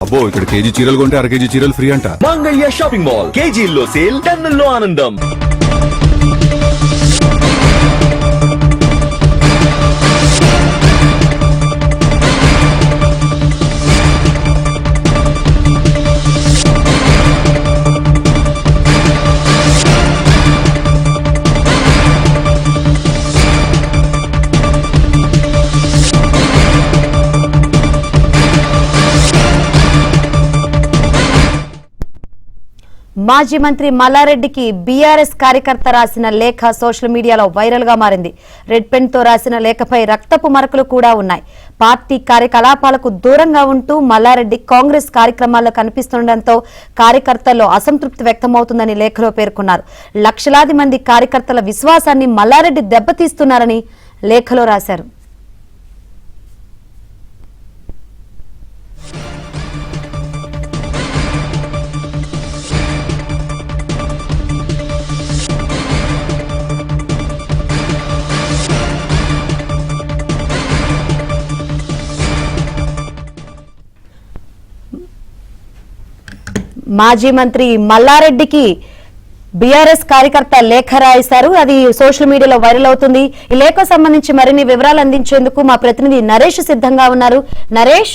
అబ్బో ఇక్కడ కేజీ చీరలు కొంటే అర కేజీ చీరలు ఫ్రీ అంట. మంగళ్య షాపింగ్ మాల్ కేజీల్లో సేల్, టన్నుల్లో ఆనందం. మాజీ మంత్రి మల్లారెడ్డికి బీఆర్ఎస్ కార్యకర్త రాసిన లేఖ సోషల్ మీడియాలో వైరల్ గా మారింది. రెడ్ పెన్ తో రాసిన లేఖపై రక్తపు మరకలు కూడా ఉన్నాయి. పార్టీ కార్యకలాపాలకు దూరంగా ఉంటూ మల్లారెడ్డి కాంగ్రెస్ కార్యక్రమాల్లో కనిపిస్తుండటంతో కార్యకర్తల్లో అసంతృప్తి వ్యక్తమవుతుందని లేఖలో పేర్కొన్నారు. లక్షలాది మంది కార్యకర్తల విశ్వాసాన్ని మల్లారెడ్డి దెబ్బతీస్తున్నారని లేఖలో రాశారు. మాజీ మంత్రి మల్లారెడ్డికి బీఆర్ఎస్ కార్యకర్త లేఖ రాశారు. అది సోషల్ మీడియాలో వైరల్ అవుతుంది. ఈ లేఖ సంబంధించి మరిన్ని వివరాలు అందించేందుకు మా ప్రతినిధి నరేష్ సిద్ధంగా ఉన్నారు. నరేష్,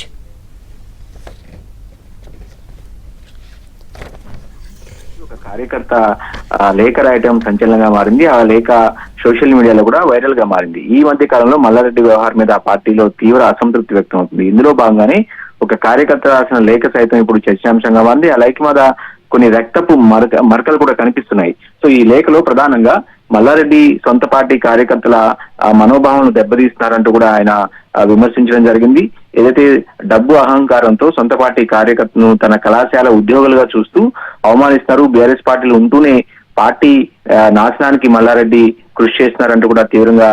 ఒక కార్యకర్త లేఖ రాయటం సంచలనంగా మారింది. ఆ లేఖ సోషల్ మీడియాలో కూడా వైరల్ గా మారింది. ఈ మధ్య కాలంలో మల్లారెడ్డి వ్యవహారం మీద ఆ పార్టీలో తీవ్ర అసంతృప్తి వ్యక్తం అవుతుంది. ఇందులో భాగంగానే ఒక కార్యకర్త రాసిన లేఖ సైతం ఇప్పుడు చర్చాంశంగా మారింది. ఆ లేఖ మీద కొన్ని రక్తపు మరకలు కూడా కనిపిస్తున్నాయి. సో ఈ లేఖలో ప్రధానంగా మల్లారెడ్డి సొంత పార్టీ కార్యకర్తల మనోభావాలను దెబ్బతీస్తున్నారంటూ కూడా ఆయన విమర్శించడం జరిగింది. ఏదైతే డబ్బు అహంకారంతో సొంత పార్టీ కార్యకర్తను తన కళాశాల ఉద్యోగులుగా చూస్తూ అవమానిస్తున్నారు. బీఆర్ఎస్ పార్టీలు ఉంటూనే పార్టీ నాశనానికి మల్లారెడ్డి కృషి చేస్తున్నారంటూ కూడా తీవ్రంగా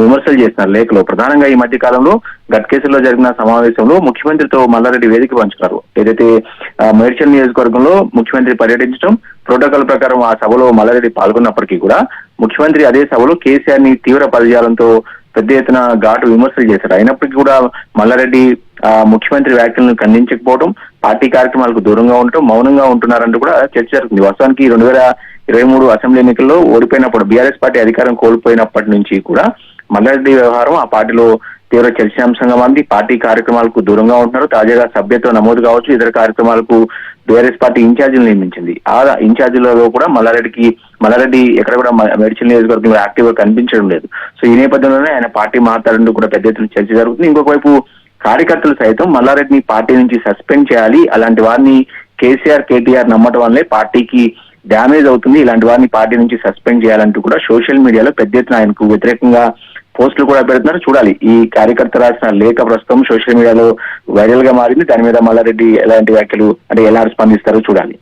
విమర్శలు చేస్తున్నారు లేఖలో. ప్రధానంగా ఈ మధ్య కాలంలో గట్కేసర్లో జరిగిన సమావేశంలో ముఖ్యమంత్రితో మల్లారెడ్డి వేదిక పంచుకున్నారు. ఏదైతే మేడ్చల్ నియోజకవర్గంలో ముఖ్యమంత్రి పర్యటించడం, ప్రోటోకాల్ ప్రకారం ఆ సభలో మల్లారెడ్డి పాల్గొన్నప్పటికీ కూడా ముఖ్యమంత్రి అదే సభలో కేసీఆర్ ని తీవ్ర పదజాలంతో పెద్ద ఎత్తున ఘాటు విమర్శలు చేశారు. అయినప్పటికీ కూడా మల్లారెడ్డి ముఖ్యమంత్రి వ్యాఖ్యలను ఖండించకపోవడం, పార్టీ కార్యక్రమాలకు దూరంగా ఉండటం, మౌనంగా ఉంటున్నారంటూ కూడా చర్చ జరుగుతుంది. వాస్తవానికి 2023 అసెంబ్లీ ఎన్నికల్లో ఓడిపోయినప్పుడు బీఆర్ఎస్ పార్టీ అధికారం కోల్పోయినప్పటి నుంచి కూడా మల్లారెడ్డి వ్యవహారం ఆ పార్టీలో తీవ్ర చర్చాంశంగా ఉంది. పార్టీ కార్యక్రమాలకు దూరంగా ఉంటున్నారు. తాజాగా సభ్యత్వ నమోదు కావచ్చు, ఇతర కార్యక్రమాలకు బీఆర్ఎస్ పార్టీ ఇన్ఛార్జీలు నియమించింది. ఆ ఇన్ఛార్జీలలో కూడా మల్లారెడ్డి ఎక్కడ కూడా మేడ్చల్ నియోజకవర్గంలో యాక్టివ్ గా కనిపించడం లేదు. సో ఈ నేపథ్యంలోనే ఆయన పార్టీ మాట్లాడంటూ కూడా పెద్ద ఎత్తున చర్చ జరుగుతుంది. ఇంకొక వైపు కార్యకర్తలు సైతం మల్లారెడ్డిని పార్టీ నుంచి సస్పెండ్ చేయాలి, అలాంటి వారిని కేటీఆర్ నమ్మటం వల్లే పార్టీకి డ్యామేజ్ అవుతుంది, ఇలాంటి వారిని పార్టీ నుంచి సస్పెండ్ చేయాలంటూ కూడా సోషల్ మీడియాలో పెద్ద ఎత్తున ఆయనకు వ్యతిరేకంగా పోస్టులు కూడా పెడుతున్నారు. చూడాలి, ఈ కార్యకర్త రాసిన లేఖ ప్రస్తుతం సోషల్ మీడియాలో వైరల్ గా మారింది. దాని మీద మల్లారెడ్డి ఎలాంటి వ్యాఖ్యలు ఎలా స్పందిస్తారో చూడాలి.